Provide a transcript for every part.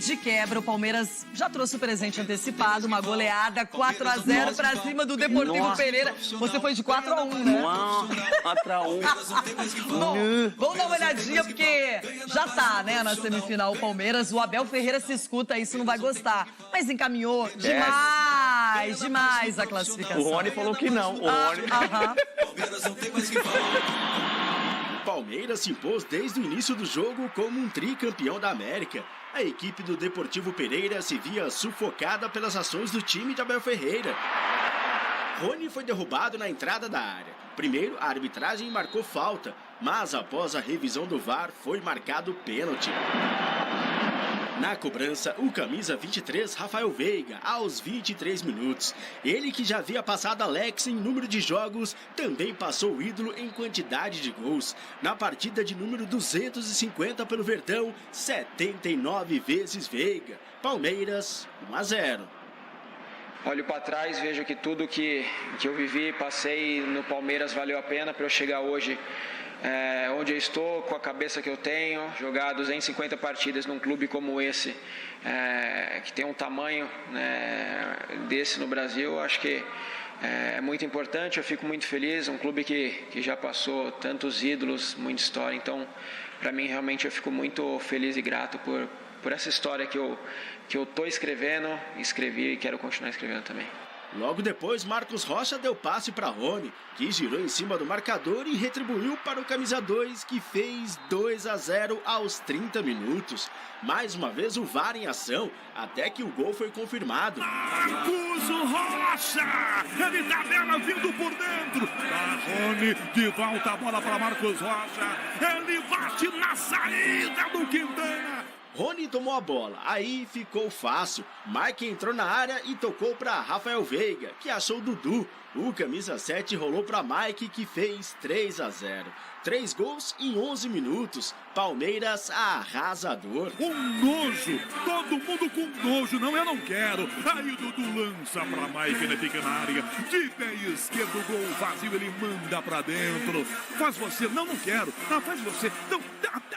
De quebra, o Palmeiras já trouxe o presente antecipado, uma goleada 4-0 pra cima do Deportivo Pereira. Você foi de 4-1, né? 4-1. Bom, vamos dar uma olhadinha, porque já tá, né, na semifinal o Palmeiras. O Abel Ferreira se escuta, isso não vai gostar. Mas encaminhou demais a classificação. O Rony falou que não. O Rony... O Palmeiras se impôs desde o início do jogo como um tricampeão da América. A equipe do Deportivo Pereira se via sufocada pelas ações do time de Abel Ferreira. Rony foi derrubado na entrada da área. Primeiro, a arbitragem marcou falta, mas após a revisão do VAR foi marcado pênalti. Na cobrança, o camisa 23, Rafael Veiga, aos 23 minutos. Ele que já havia passado Alex em número de jogos, também passou o ídolo em quantidade de gols. Na partida de número 250 pelo Verdão, 79 vezes Veiga. Palmeiras, 1-0. Olho para trás, vejo que tudo que eu vivi, passei no Palmeiras valeu a pena para eu chegar hoje onde eu estou, com a cabeça que eu tenho, jogar 250 partidas num clube como esse, que tem um tamanho desse no Brasil, acho que é muito importante, eu fico muito feliz, um clube que já passou tantos ídolos, muita história, então para mim realmente eu fico muito feliz e grato por essa história que eu estou escrevendo, escrevi e quero continuar escrevendo também. Logo depois, Marcos Rocha deu passe para Rony, que girou em cima do marcador e retribuiu para o camisa 2, que fez 2-0 aos 30 minutos. Mais uma vez o VAR em ação, até que o gol foi confirmado. Marcos Rocha! Ele tabela vindo por dentro. Rony de volta a bola para Marcos Rocha. Ele bate na saída do Quintana. Rony tomou a bola, aí ficou fácil. Mike entrou na área e tocou para Rafael Veiga, que achou Dudu. O camisa 7 rolou para Mike, que fez 3-0. 3 gols em 11 minutos. Palmeiras arrasador. Com nojo, todo mundo com nojo. Não, eu não quero. Aí o Dudu lança para Mike na pequena área. De pé esquerdo, gol vazio, ele manda para dentro. Faz você, não quero. Não, faz você. Não,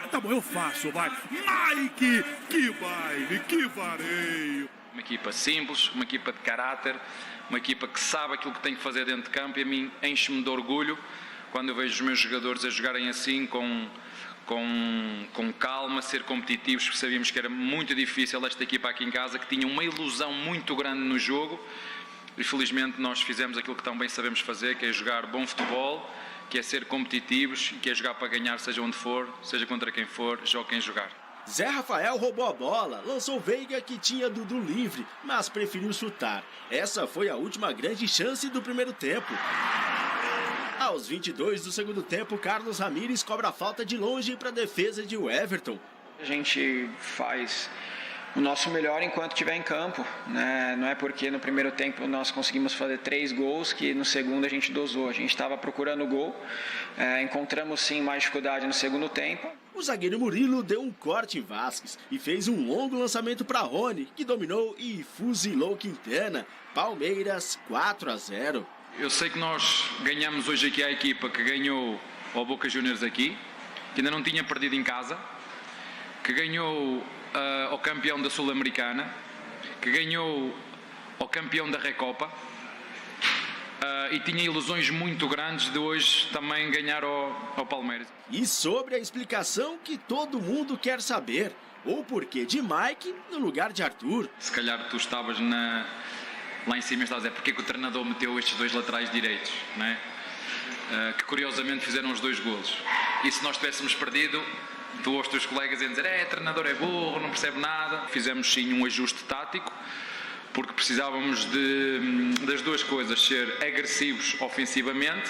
tá bom, eu faço, vai. Mike, que baile, que vareio. Uma equipa simples, uma equipa de caráter, uma equipa que sabe aquilo que tem que fazer dentro de campo, e a mim enche-me de orgulho quando eu vejo os meus jogadores a jogarem assim, com calma, ser competitivos, porque sabíamos que era muito difícil esta equipa aqui em casa, que tinha uma ilusão muito grande no jogo, e felizmente nós fizemos aquilo que tão bem sabemos fazer, que é jogar bom futebol, que é ser competitivos, e que é jogar para ganhar, seja onde for, seja contra quem for, jogue quem jogar. Zé Rafael roubou a bola, lançou Veiga, que tinha Dudu livre, mas preferiu chutar. Essa foi a última grande chance do primeiro tempo. Aos 22 do segundo tempo, Carlos Ramírez cobra a falta de longe para a defesa de Everton. A gente faz o nosso melhor enquanto estiver em campo, né? Não é porque no primeiro tempo nós conseguimos fazer 3 gols que no segundo a gente dosou. A gente estava procurando o gol, encontramos sim mais dificuldade no segundo tempo. O zagueiro Murilo deu um corte em Vasquez e fez um longo lançamento para Rony, que dominou e fuzilou Quintana. Palmeiras 4-0. Eu sei que nós ganhamos hoje aqui a equipa que ganhou ao Boca Juniors aqui, que ainda não tinha perdido em casa, que ganhou ao campeão da Sul-Americana, que ganhou ao campeão da Recopa, e tinha ilusões muito grandes de hoje também ganhar ao Palmeiras. E sobre a explicação que todo mundo quer saber, o porquê de Mike no lugar de Arthur. Se calhar tu estavas lá em cima e estavas a dizer porque é que o treinador meteu estes 2 laterais direitos, não é? Que curiosamente fizeram os 2 golos. E se nós tivéssemos perdido, tu ou os teus colegas iam dizer o treinador é burro, não percebe nada. Fizemos sim um ajuste tático, porque precisávamos das duas coisas, ser agressivos ofensivamente,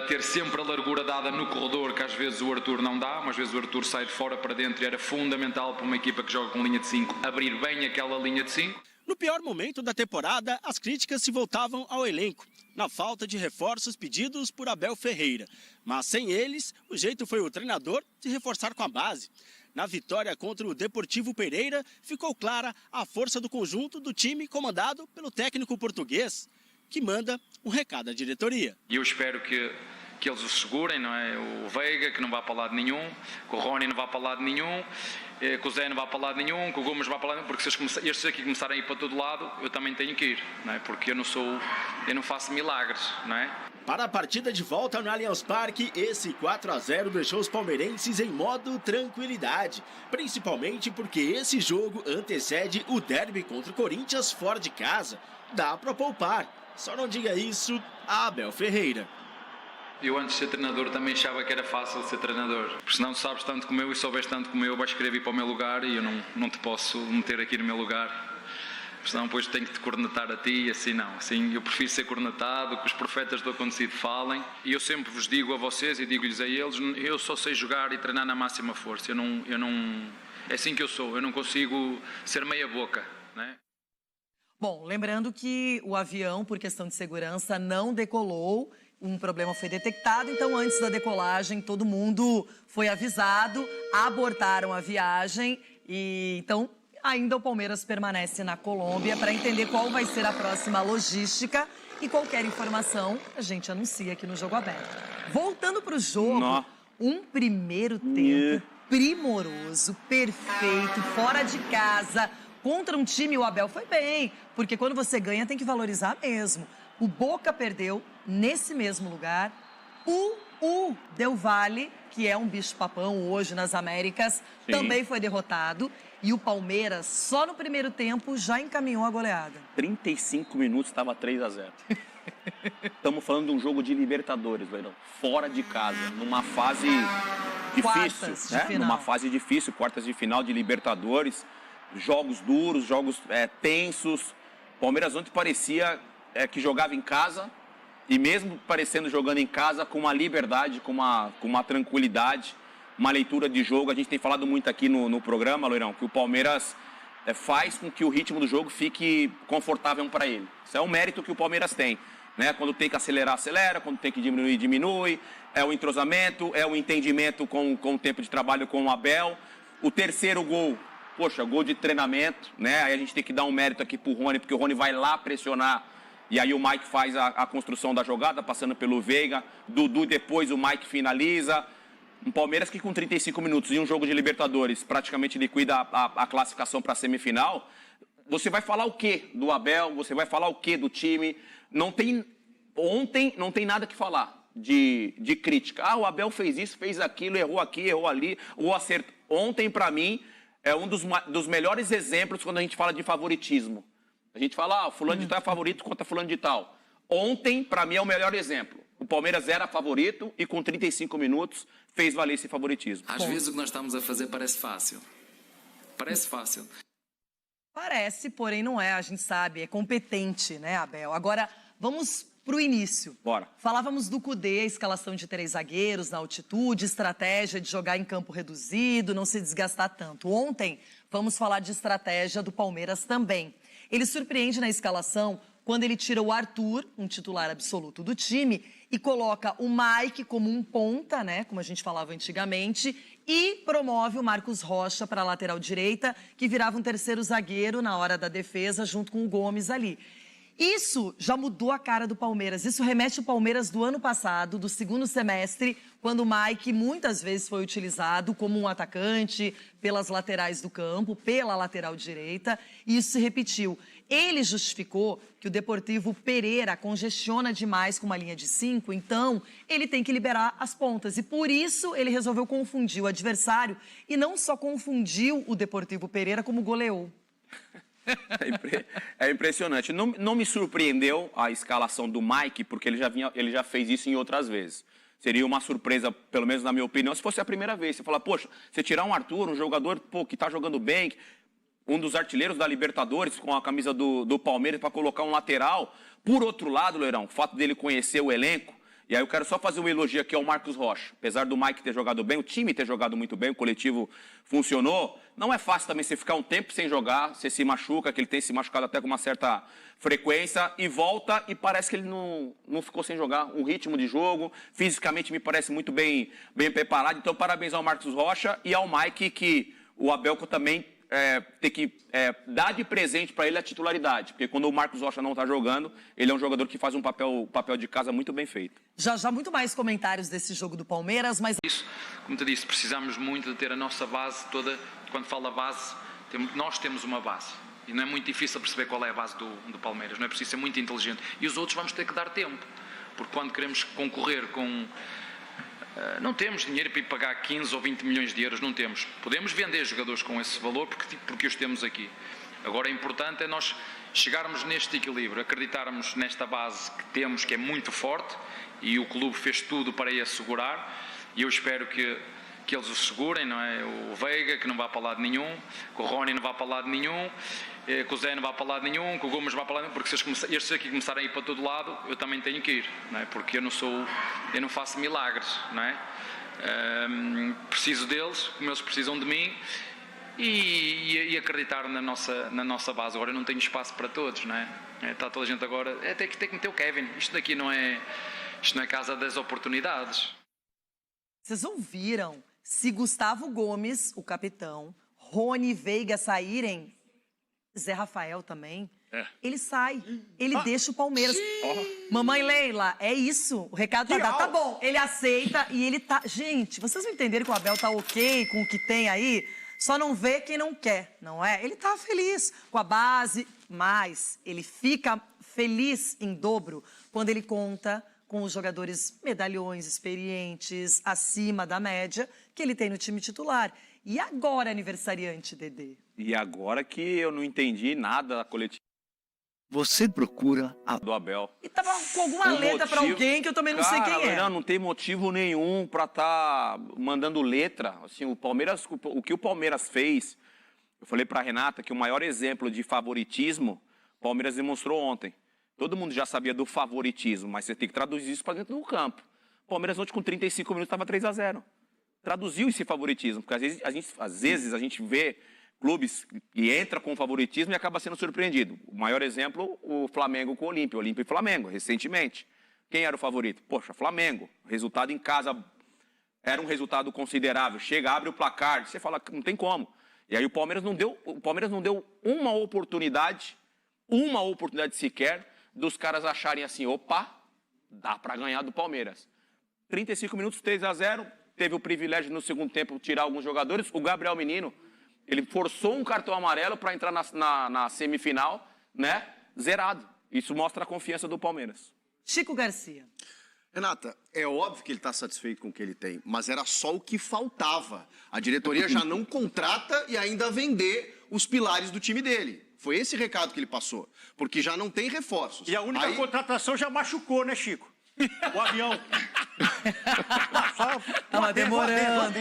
ter sempre a largura dada no corredor, que às vezes o Arthur não dá, mas às vezes o Arthur sai de fora para dentro, e era fundamental para uma equipa que joga com linha de 5 abrir bem aquela linha de 5. No pior momento da temporada, as críticas se voltavam ao elenco, na falta de reforços pedidos por Abel Ferreira. Mas sem eles, o jeito foi o treinador se reforçar com a base. Na vitória contra o Deportivo Pereira, ficou clara a força do conjunto do time comandado pelo técnico português, que manda um recado à diretoria. E eu espero que eles o segurem, não é? O Veiga, que não vá para lado nenhum, que o Rony não vá para lado nenhum, que o Zé não vá para lado nenhum, que o Gomes vá para lado nenhum, porque se estes aqui começarem a ir para todo lado, eu também tenho que ir, não é? Porque eu não faço milagres, não é? Para a partida de volta no Allianz Parque, esse 4-0 deixou os palmeirenses em modo tranquilidade, principalmente porque esse jogo antecede o derby contra o Corinthians fora de casa. Dá para poupar, só não diga isso a Abel Ferreira. Eu antes de ser treinador também achava que era fácil ser treinador, porque senão tu sabes tanto como eu e souberes tanto como eu, vais querer vir para o meu lugar e eu não te posso meter aqui no meu lugar, senão depois tenho que te cornetar a ti e assim não. Assim eu prefiro ser cornetado, que os profetas do acontecido falem, e eu sempre vos digo a vocês e digo-lhes a eles, eu só sei jogar e treinar na máxima força, é assim que eu sou, eu não consigo ser meia boca, né? Bom, lembrando que o avião, por questão de segurança, não decolou. Um problema foi detectado, então antes da decolagem todo mundo foi avisado, abortaram a viagem e então ainda o Palmeiras permanece na Colômbia para entender qual vai ser a próxima logística e qualquer informação a gente anuncia aqui no Jogo Aberto. Voltando para o jogo, um primeiro tempo primoroso, perfeito, fora de casa, contra um time, o Abel foi bem, porque quando você ganha tem que valorizar mesmo. O Boca perdeu nesse mesmo lugar. O Del Valle, que é um bicho-papão hoje nas Américas, também foi derrotado. E o Palmeiras, só no primeiro tempo, já encaminhou a goleada. 35 minutos, estava 3-0. Estamos falando de um jogo de Libertadores, Leirão. Fora de casa, numa fase difícil, né? Numa fase difícil, quartas de final de Libertadores. Jogos duros, jogos tensos. Palmeiras ontem parecia que jogava em casa, e mesmo parecendo jogando em casa, com uma liberdade, com uma tranquilidade, uma leitura de jogo. A gente tem falado muito aqui no programa, Loirão, que o Palmeiras faz com que o ritmo do jogo fique confortável para ele. Isso é um mérito que o Palmeiras tem, né? Quando tem que acelerar, acelera, quando tem que diminuir, diminui. É o entrosamento, é o entendimento com o tempo de trabalho com o Abel. O terceiro gol, poxa, gol de treinamento, né? Aí a gente tem que dar um mérito aqui pro Rony, porque o Rony vai lá pressionar. E aí o Mike faz a construção da jogada, passando pelo Veiga. Dudu, depois o Mike finaliza. Um Palmeiras que com 35 minutos em um jogo de Libertadores praticamente liquida a classificação para a semifinal. Você vai falar o quê do Abel? Você vai falar o quê do time? Ontem não tem nada que falar de crítica. O Abel fez isso, fez aquilo, errou aqui, errou ali, ou acertou. Ontem, para mim, é um dos melhores exemplos quando a gente fala de favoritismo. A gente fala, fulano de tal é favorito contra fulano de tal. Ontem, para mim, é o melhor exemplo. O Palmeiras era favorito e com 35 minutos fez valer esse favoritismo. Às vezes o que nós estamos a fazer parece fácil. Parece fácil. Parece, porém não é, a gente sabe, é competente, né, Abel? Agora, vamos pro início. Bora. Falávamos do Cudê, a escalação de 3 zagueiros na altitude, estratégia de jogar em campo reduzido, não se desgastar tanto. Ontem, vamos falar de estratégia do Palmeiras também. Ele surpreende na escalação quando ele tira o Arthur, um titular absoluto do time, e coloca o Mike como um ponta, né, como a gente falava antigamente, e promove o Marcos Rocha para a lateral direita, que virava um terceiro zagueiro na hora da defesa, junto com o Gomes ali. Isso já mudou a cara do Palmeiras. Isso remete ao Palmeiras do ano passado, do segundo semestre, quando o Mike muitas vezes foi utilizado como um atacante pelas laterais do campo, pela lateral direita, e isso se repetiu. Ele justificou que o Deportivo Pereira congestiona demais com uma linha de 5, então ele tem que liberar as pontas. E por isso ele resolveu confundir o adversário e não só confundiu o Deportivo Pereira, como goleou. É impressionante. Não me surpreendeu a escalação do Mike, porque ele já fez isso em outras vezes. Seria uma surpresa, pelo menos na minha opinião, se fosse a primeira vez. Você fala, poxa, você tirar um Arthur, um jogador que está jogando bem, um dos artilheiros da Libertadores, com a camisa do Palmeiras, para colocar um lateral. Por outro lado, Leirão, o fato dele conhecer o elenco, e aí eu quero só fazer um elogio aqui ao Marcos Rocha. Apesar do Mike ter jogado bem, o time ter jogado muito bem, o coletivo funcionou. Não é fácil também você ficar um tempo sem jogar, você se machuca, que ele tem se machucado até com uma certa frequência, e volta e parece que ele não ficou sem jogar. Um ritmo de jogo, fisicamente me parece muito bem preparado. Então, parabéns ao Marcos Rocha e ao Mike, que o Abelco também tem que dar de presente para ele a titularidade. Porque quando o Marcos Rocha não está jogando, ele é um jogador que faz um papel de casa muito bem feito. Já muito mais comentários desse jogo do Palmeiras, mas... Isso, como te disse, precisamos muito de ter a nossa base quando fala base, nós temos uma base. E não é muito difícil perceber qual é a base do Palmeiras. Não é preciso ser muito inteligente. E os outros vamos ter que dar tempo. Porque quando queremos concorrer com... não temos dinheiro para ir pagar 15 ou 20 milhões de euros, não temos. Podemos vender jogadores com esse valor porque os temos aqui. Agora, o importante é nós chegarmos neste equilíbrio, acreditarmos nesta base que temos, que é muito forte, e o clube fez tudo para a assegurar, e eu espero que eles o segurem, não é? O Veiga, que não vá para lado nenhum, que o Rony não vá para lado nenhum, que o Zé não vá para lado nenhum, que o Gomes vá para lado nenhum, porque se estes aqui começarem a ir para todo lado, eu também tenho que ir, não é? Porque eu não faço milagres, não é? Preciso deles, como eles precisam de mim, e acreditar na nossa base. Agora eu não tenho espaço para todos, não é? Está toda a gente agora, tem que meter o Kevin. Isto não é casa das oportunidades. Vocês ouviram? Se Gustavo Gomes, o capitão, Rony e Veiga saírem, Zé Rafael também, ele sai. Ele deixa o Palmeiras. Mamãe Leila, é isso. O recado tá dado. Tá bom, ele aceita e ele tá... Gente, vocês não entenderam que o Abel tá ok com o que tem aí? Só não vê quem não quer, não é? Ele tá feliz com a base, mas ele fica feliz em dobro quando ele conta com os jogadores medalhões, experientes, acima da média, que ele tem no time titular. E agora, aniversariante, Dedê? E agora que eu não entendi nada da coletiva. Você procura a... do Abel. E tava com alguma letra pra alguém que eu também não sei quem é. Não tem motivo nenhum pra estar mandando letra. Assim, o que o Palmeiras fez, eu falei pra Renata que o maior exemplo de favoritismo, o Palmeiras demonstrou ontem. Todo mundo já sabia do favoritismo, mas você tem que traduzir isso para dentro do campo. O Palmeiras ontem com 35 minutos estava 3-0. Traduziu esse favoritismo, porque às vezes a gente vê clubes que entram com favoritismo e acaba sendo surpreendido. O maior exemplo, o Flamengo com o Olímpia. Olímpia e Flamengo, recentemente. Quem era o favorito? Poxa, Flamengo. Resultado em casa era um resultado considerável. Chega, abre o placar, você fala que não tem como. E aí o Palmeiras não deu uma oportunidade sequer dos caras acharem assim, opa, dá para ganhar do Palmeiras. 35 minutos, 3-0, teve o privilégio no segundo tempo de tirar alguns jogadores. O Gabriel Menino, ele forçou um cartão amarelo para entrar na semifinal, né? Zerado. Isso mostra a confiança do Palmeiras. Chico Garcia. Renata, é óbvio que ele está satisfeito com o que ele tem, mas era só o que faltava. A diretoria já não contrata e ainda vender os pilares do time dele. Foi esse recado que ele passou, porque já não tem reforços. E a única contratação já machucou, né, Chico? O avião. Tava demorando.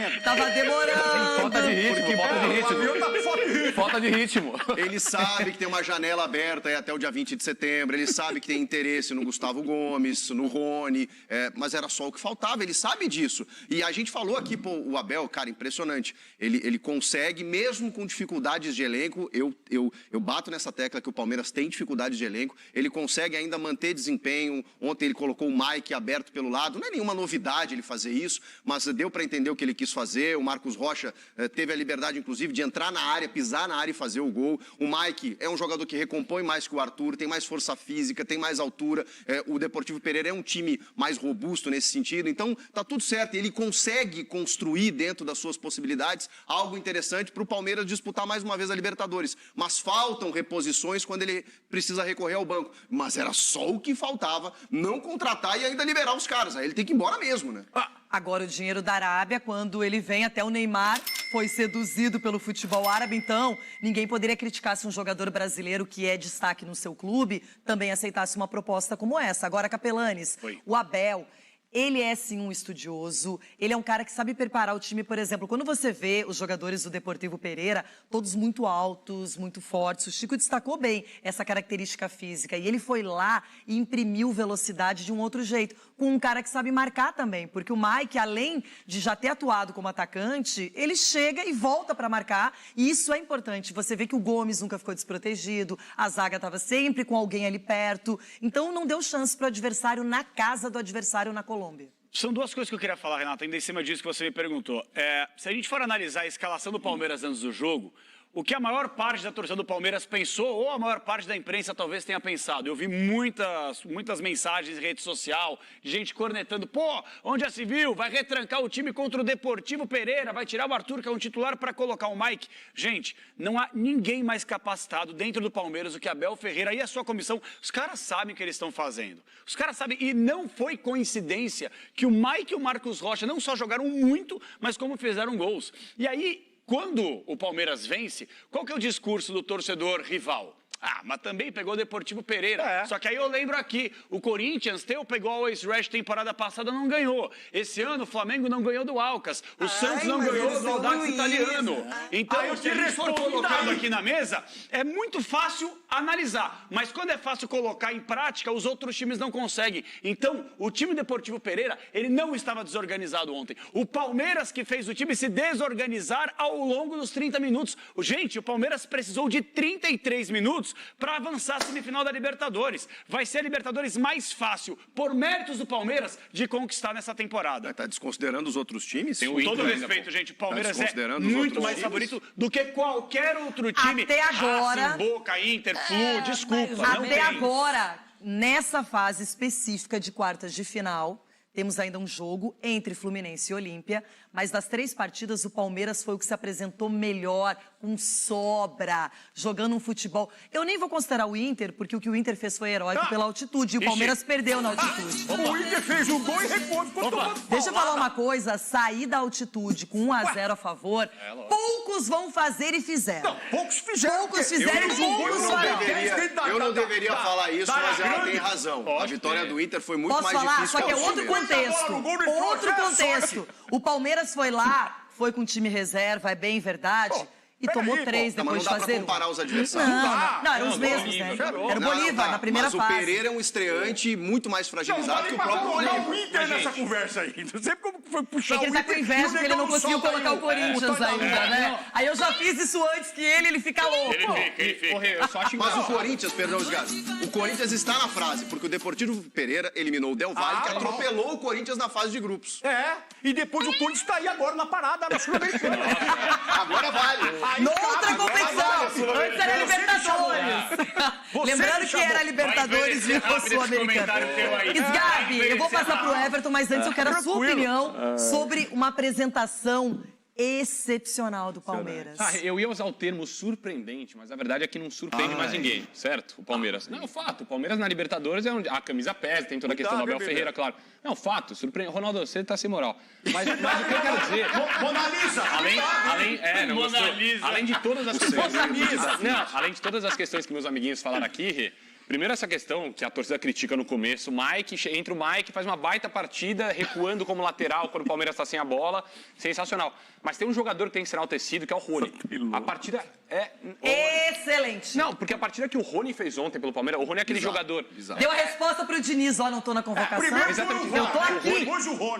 Falta de ritmo. Ele sabe que tem uma janela aberta até o dia 20 de setembro, ele sabe que tem interesse no Gustavo Gomes, no Rony, mas era só o que faltava, ele sabe disso. E a gente falou aqui, pô, o Abel, cara, impressionante. Ele consegue, mesmo com dificuldades de elenco, eu bato nessa tecla que o Palmeiras tem dificuldades de elenco, ele consegue ainda manter desempenho. Ontem ele colocou o Mike aberto pelo lado, não é nenhuma novidade ele fazer isso, mas deu para entender o que ele quis fazer. O Marcos Rocha teve a liberdade, inclusive, de entrar na área, pisar na área e fazer o gol. O Mike é um jogador que recompõe mais que o Arthur, tem mais força física, tem mais altura. O Deportivo Pereira é um time mais robusto nesse sentido, então tá tudo certo. Ele consegue construir dentro das suas possibilidades algo interessante para o Palmeiras disputar mais uma vez a Libertadores, mas faltam reposições quando ele precisa recorrer ao banco. Mas era só o que faltava, não contratar e ainda liberar os caras. Aí ele tem que ir embora mesmo, né? Agora o dinheiro da Arábia, quando ele vem até o Neymar, foi seduzido pelo futebol árabe, então ninguém poderia criticar se um jogador brasileiro que é destaque no seu clube também aceitasse uma proposta como essa. Agora, Capelanes, o Abel... Ele é, sim, um estudioso, ele é um cara que sabe preparar o time, por exemplo, quando você vê os jogadores do Deportivo Pereira, todos muito altos, muito fortes, o Chico destacou bem essa característica física, e ele foi lá e imprimiu velocidade de um outro jeito, com um cara que sabe marcar também, porque o Mike, além de já ter atuado como atacante, ele chega e volta para marcar, e isso é importante. Você vê que o Gomes nunca ficou desprotegido, a zaga estava sempre com alguém ali perto, então não deu chance para o adversário na casa do adversário na Colômbia. São duas coisas que eu queria falar, Renata, ainda em cima disso que você me perguntou. Se a gente for analisar a escalação do Palmeiras antes do jogo, o que a maior parte da torcida do Palmeiras pensou, ou a maior parte da imprensa talvez tenha pensado. Eu vi muitas mensagens em rede social, gente cornetando, pô, onde já se viu? Vai retrancar o time contra o Deportivo Pereira, vai tirar o Arthur, que é um titular, para colocar o Mike. Gente, não há ninguém mais capacitado dentro do Palmeiras do que Abel Ferreira e a sua comissão. Os caras sabem o que eles estão fazendo. Os caras sabem, e não foi coincidência que o Mike e o Marcos Rocha não só jogaram muito, mas como fizeram gols. E aí, quando o Palmeiras vence, qual que é o discurso do torcedor rival? Ah, mas também pegou o Deportivo Pereira. Só que aí eu lembro aqui, o Corinthians pegou o Always Resh temporada passada, não ganhou. Esse ano o Flamengo não ganhou do Alcas. O Santos não ganhou do Audax Italiano. Então, o que a gente for colocando aqui na mesa, é muito fácil analisar. Mas quando é fácil colocar em prática, os outros times não conseguem. Então, o time Deportivo Pereira, ele não estava desorganizado ontem. O Palmeiras que fez o time se desorganizar ao longo dos 30 minutos. Gente, o Palmeiras precisou de 33 minutos para avançar a semifinal da Libertadores. Vai ser a Libertadores mais fácil, por méritos do Palmeiras, de conquistar nessa temporada. Tá desconsiderando os outros times? Com todo respeito, gente, o Palmeiras é muito mais favorito do que qualquer outro time. Até agora... Racing, Boca, Inter, Flu, desculpa. Até agora, nessa fase específica de quartas de final, temos ainda um jogo entre Fluminense e Olímpia, mas das 3 partidas, o Palmeiras foi o que se apresentou melhor, com sobra, jogando um futebol. Eu nem vou considerar o Inter, porque o que o Inter fez foi heróico pela altitude, e o Palmeiras perdeu na altitude. O Inter fez um gol e recuou. Deixa eu falar uma coisa, sair da altitude com 1-0 a favor, poucos vão fazer e fizeram. Não, poucos fizeram. Poucos fizeram e poucos farão. Eu não deveria falar isso, mas ela tem razão. A vitória do Inter foi muito mais difícil. Posso falar? Só que é outro contexto. Outro contexto. O Palmeiras foi lá, foi com time reserva, é bem verdade. E tomou 3 depois de fazer. Não dá pra comparar os adversários. Não, eram os mesmos, né? Era o Bolívar, na primeira fase. Mas o Pereira é um estreante muito mais fragilizado que o próprio olhar o Inter nessa conversa aí. Não sei como foi puxar o Inter. Porque ele tá com inveja porque ele não conseguiu colocar o Corinthians ainda, né? Aí eu já fiz isso antes que ele fica louco. Ele fica. Mas o Corinthians, perdão, Osgado, o Corinthians está na frase, porque o Deportivo Pereira eliminou o Del Valle, que atropelou o Corinthians na fase de grupos. E depois o Corinthians tá aí agora na parada, na Sul-Americana. Agora vale. Noutra competição. Antes era Libertadores. Lembrando que era Libertadores e o Sul-Americano. Gabi, eu vou passar pro Everton, mas antes eu quero a sua opinião sobre uma apresentação excepcional do Palmeiras. Eu ia usar o termo surpreendente, mas a verdade é que não surpreende mais ninguém, certo? O Palmeiras. Não, fato. O Palmeiras na Libertadores é onde a camisa pesa, tem toda a questão do Abel Ferreira, claro. Não, fato. Surpreende. Ronaldo, você tá sem moral. Mas o que eu quero dizer... Monalisa! Além de todas as questões... além de todas as questões que meus amiguinhos falaram aqui, primeiro essa questão que a torcida critica no começo, entra o Mike, faz uma baita partida, recuando como lateral quando o Palmeiras está sem a bola, sensacional. Mas tem um jogador que tem que ser enaltecido, que é o Rony. A partida é... Excelente. Não, porque a partida que o Rony fez ontem pelo Palmeiras, o Rony é aquele jogador... Deu a resposta pro Diniz, não tô na convocação. Exatamente. Eu tô aqui.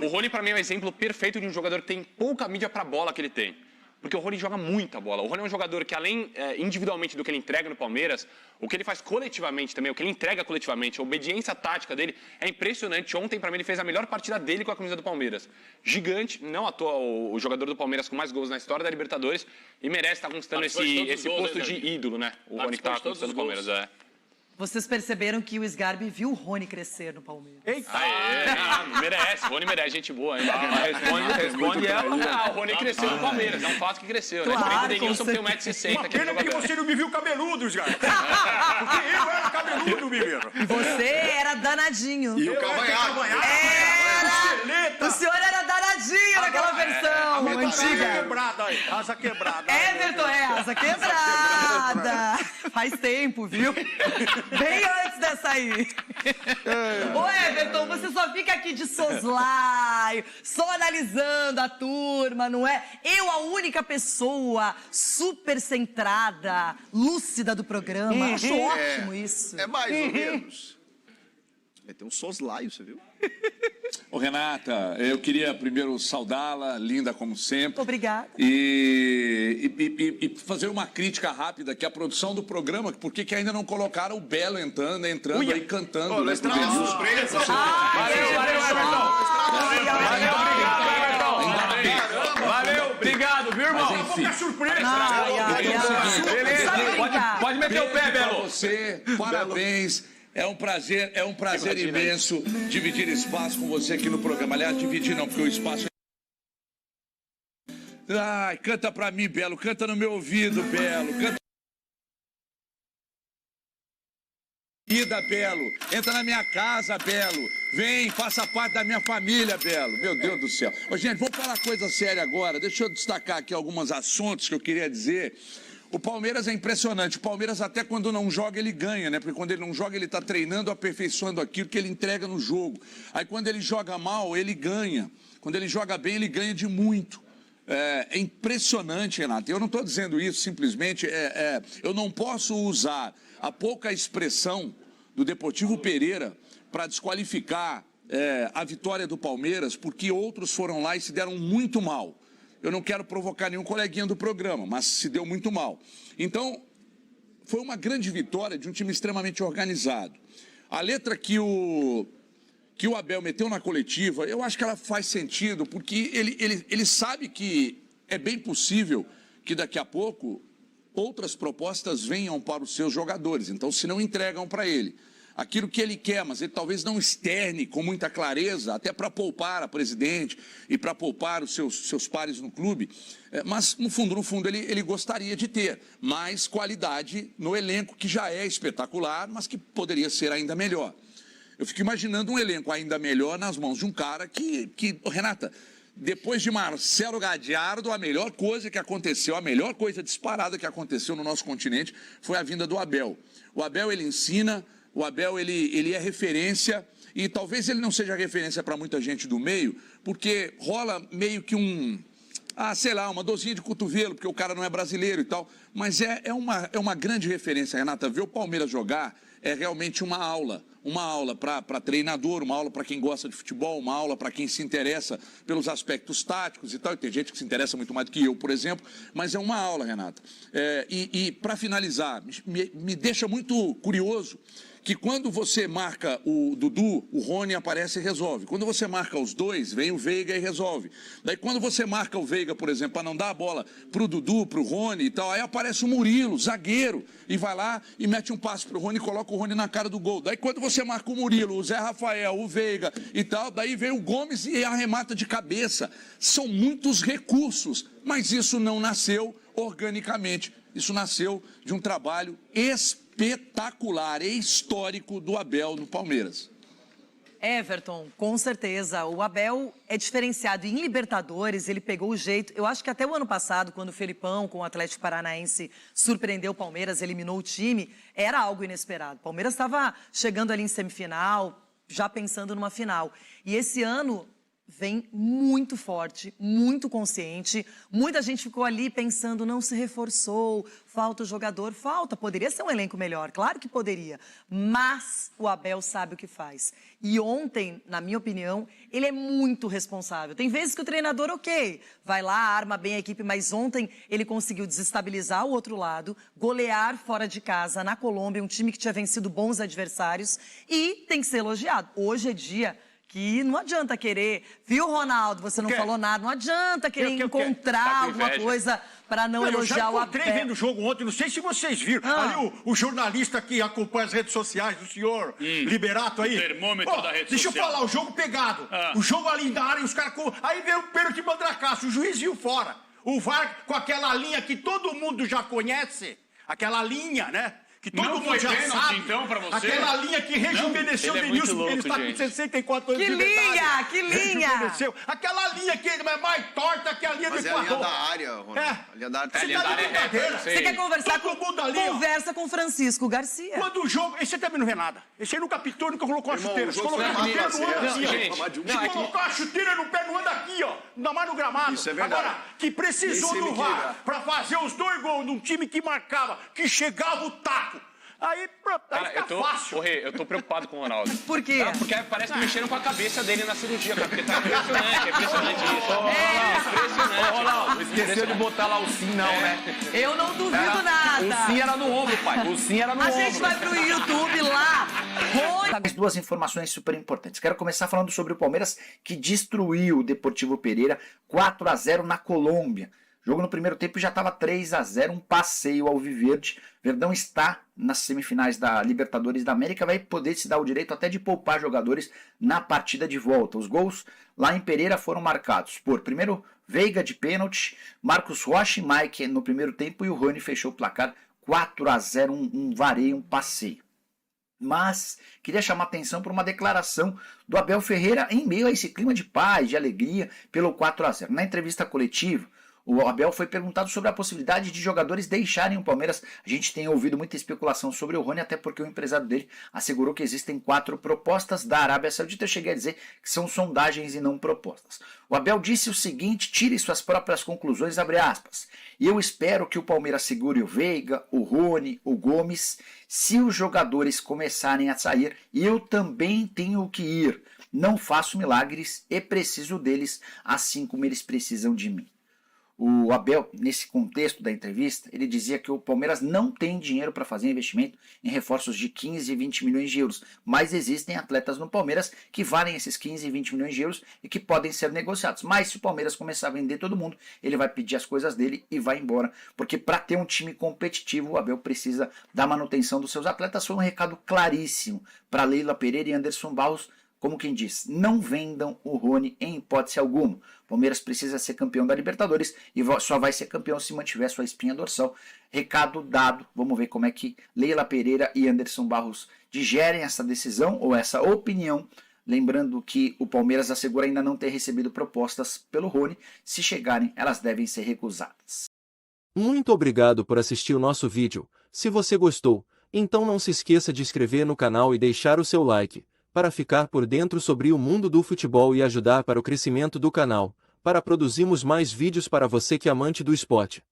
O Rony, pra mim, é um exemplo perfeito de um jogador que tem pouca mídia pra bola que ele tem. Porque o Rony joga muita bola. O Rony é um jogador que, além individualmente do que ele entrega no Palmeiras, o que ele faz coletivamente também, o que ele entrega coletivamente, a obediência tática dele é impressionante. Ontem, para mim, ele fez a melhor partida dele com a camisa do Palmeiras. Gigante, não à toa o jogador do Palmeiras com mais gols na história da Libertadores e merece estar conquistando esse posto de ídolo, né? O Rony que está conquistando o Palmeiras, Vocês perceberam que o Sgarbi viu o Rony crescer no Palmeiras. Eita! Merece, o Rony merece, gente boa ainda. Responde ela. O Rony cresceu no Palmeiras, é um fato que cresceu, né? Claro, o Denilson tem 1,60m. Pena que você não me viu cabeludo, Sgarbi. Porque eu era cabeludo, menino. E você era danadinho. E o cavanhaque. O senhor era danadinho naquela versão antiga. Asa quebrada. Everton asa quebrada. Faz tempo, viu? Bem antes dessa aí. Ô, Everton, você só fica aqui de soslaio, só analisando a turma, não é? Eu, a única pessoa super centrada, lúcida do programa. Acho ótimo isso. É mais ou menos. Tem um soslaio, você viu? Ô, Renata, eu queria primeiro saudá-la, linda como sempre. Obrigada. E fazer uma crítica rápida aqui à produção do programa, por que ainda não colocaram o Belo entrando aí cantando. Valeu, obrigado, viu, irmão? que é surpresa? Pode meter o pé, Belo. Você, parabéns. É um prazer imenso dividir espaço com você aqui no programa. Aliás, dividir não, porque o espaço é... Ai, canta pra mim, Belo. Canta no meu ouvido, Belo. Canta. Ida, Belo. Entra na minha casa, Belo. Vem, faça parte da minha família, Belo. Meu Deus do céu. Ô, gente, vamos falar coisa séria agora. Deixa eu destacar aqui alguns assuntos que eu queria dizer. O Palmeiras é impressionante. O Palmeiras, até quando não joga, ele ganha, né? Porque quando ele não joga, ele está treinando, aperfeiçoando aquilo que ele entrega no jogo. Aí, quando ele joga mal, ele ganha. Quando ele joga bem, ele ganha de muito. É impressionante, Renato. Eu não estou dizendo isso simplesmente. Eu não posso usar a pouca expressão do Deportivo Pereira para desqualificar a vitória do Palmeiras, porque outros foram lá e se deram muito mal. Eu não quero provocar nenhum coleguinha do programa, mas se deu muito mal. Então, foi uma grande vitória de um time extremamente organizado. A letra que o Abel meteu na coletiva, eu acho que ela faz sentido, porque ele sabe que é bem possível que daqui a pouco outras propostas venham para os seus jogadores. Então, se não entregam para ele aquilo que ele quer, mas ele talvez não externe com muita clareza, até para poupar a presidente e para poupar os seus pares no clube, mas no fundo ele gostaria de ter mais qualidade no elenco, que já é espetacular, mas que poderia ser ainda melhor. Eu fico imaginando um elenco ainda melhor nas mãos de um cara que Renata, depois de Marcelo Gadiardo, a melhor coisa que aconteceu, a melhor coisa disparada que aconteceu no nosso continente foi a vinda do Abel. O Abel, ele ensina, o Abel, ele é referência, e talvez ele não seja referência para muita gente do meio, porque rola meio que uma dorzinha de cotovelo, porque o cara não é brasileiro e tal, mas é uma grande referência, Renata. Ver o Palmeiras jogar é realmente uma aula para treinador, uma aula para quem gosta de futebol, uma aula para quem se interessa pelos aspectos táticos e tal. E tem gente que se interessa muito mais do que eu, por exemplo, mas é uma aula, Renata. E para finalizar, me deixa muito curioso que quando você marca o Dudu, o Rony aparece e resolve. Quando você marca os dois, vem o Veiga e resolve. Daí quando você marca o Veiga, por exemplo, para não dar a bola pro Dudu, pro Rony e tal, aí aparece o Murilo, zagueiro, e vai lá e mete um passe pro Rony e coloca o Rony na cara do gol. Daí quando você marca o Murilo, o Zé Rafael, o Veiga e tal, daí vem o Gomes e arremata de cabeça. São muitos recursos, mas isso não nasceu organicamente. Isso nasceu de um trabalho espetacular e histórico do Abel no Palmeiras. Everton, com certeza. O Abel é diferenciado. Em Libertadores, ele pegou o jeito. Eu acho que até o ano passado, quando o Felipão, com o Atlético Paranaense, surpreendeu o Palmeiras, eliminou o time, era algo inesperado. O Palmeiras estava chegando ali em semifinal, já pensando numa final. E esse ano vem muito forte, muito consciente. Muita gente ficou ali pensando, não se reforçou, falta o jogador. Falta, poderia ser um elenco melhor, claro que poderia. Mas o Abel sabe o que faz. E ontem, na minha opinião, ele é muito responsável. Tem vezes que o treinador, ok, vai lá, arma bem a equipe, mas ontem ele conseguiu desestabilizar o outro lado, golear fora de casa, na Colômbia, um time que tinha vencido bons adversários, e tem que ser elogiado. Hoje é dia que não adianta querer, viu, Ronaldo, você não falou nada, não adianta querer encontrar alguma coisa para não elogiar o Abel. Eu já encontrei vendo o jogo ontem, não sei se vocês viram, ali o jornalista que acompanha as redes sociais do senhor Liberato aí. O termômetro da rede deixa social. eu falar, o jogo pegado, o jogo ali na área, os caras... Aí veio o pênalti Mandracaço, o juiz viu fora. O VAR com aquela linha que todo mundo já conhece, aquela linha, né? Que todo mundo já sabe. Então, pra você? Aquela linha que rejuvenesceu o Denilson, porque ele está com 64 anos de idade. Que linha! Aquela linha que é mais torta que a linha Mas do é Equador. a linha da área, Ronaldo. A linha da área. Você tá de brincadeira. Você quer conversar todo mundo ali, conversa com Francisco Garcia. Quando o jogo... Esse também não vê nada. Esse aí nunca pitou, nunca colocou a chuteira. Se colocar a chuteira, não anda assim, ó. Se colocar a chuteira no pé, não anda aqui, ó. Ainda mais no gramado. Isso é verdade. Agora, que precisou do VAR pra fazer os 2 gols num time que marcava, que chegava o taco. Aí fica fácil. Eu tô preocupado com o Ronaldo. Por quê? Porque parece que mexeram com a cabeça dele na cirurgia, cara. Porque tá impressionante isso. Impressionante. Ronaldo, esqueceu de botar lá o sim, não, né? Eu não duvido nada. O sim era no ombro, pai. O sim era no ombro. A gente vai pro YouTube lá. Mais 2 informações super importantes. Quero começar falando sobre o Palmeiras, que destruiu o Deportivo Pereira 4-0 na Colômbia. O jogo no primeiro tempo já estava 3-0, um passeio ao Alviverde. Verdão está nas semifinais da Libertadores da América, vai poder se dar o direito até de poupar jogadores na partida de volta. Os gols lá em Pereira foram marcados por, primeiro, Veiga de pênalti, Marcos Rocha e Mike no primeiro tempo e o Rony fechou o placar 4-0, um vareio, um passeio. Mas queria chamar atenção para uma declaração do Abel Ferreira em meio a esse clima de paz, de alegria pelo 4-0. Na entrevista coletiva, o Abel foi perguntado sobre a possibilidade de jogadores deixarem o Palmeiras. A gente tem ouvido muita especulação sobre o Rony, até porque o empresário dele assegurou que existem 4 propostas da Arábia Saudita. Eu cheguei a dizer que são sondagens e não propostas. O Abel disse o seguinte, tire suas próprias conclusões, abre aspas. E eu espero que o Palmeiras segure o Veiga, o Rony, o Gomes. Se os jogadores começarem a sair, eu também tenho que ir. Não faço milagres e preciso deles, assim como eles precisam de mim. O Abel, nesse contexto da entrevista, ele dizia que o Palmeiras não tem dinheiro para fazer investimento em reforços de 15 e 20 milhões de euros, mas existem atletas no Palmeiras que valem esses 15 e 20 milhões de euros e que podem ser negociados. Mas se o Palmeiras começar a vender todo mundo, ele vai pedir as coisas dele e vai embora, porque para ter um time competitivo, o Abel precisa da manutenção dos seus atletas. Foi um recado claríssimo para Leila Pereira e Anderson Barros. Como quem diz, não vendam o Rony em hipótese alguma. O Palmeiras precisa ser campeão da Libertadores e só vai ser campeão se mantiver sua espinha dorsal. Recado dado, vamos ver como é que Leila Pereira e Anderson Barros digerem essa decisão ou essa opinião. Lembrando que o Palmeiras assegura ainda não ter recebido propostas pelo Rony. Se chegarem, elas devem ser recusadas. Muito obrigado por assistir o nosso vídeo. Se você gostou, então não se esqueça de inscrever no canal e deixar o seu like, para ficar por dentro sobre o mundo do futebol e ajudar para o crescimento do canal, para produzirmos mais vídeos para você que é amante do esporte.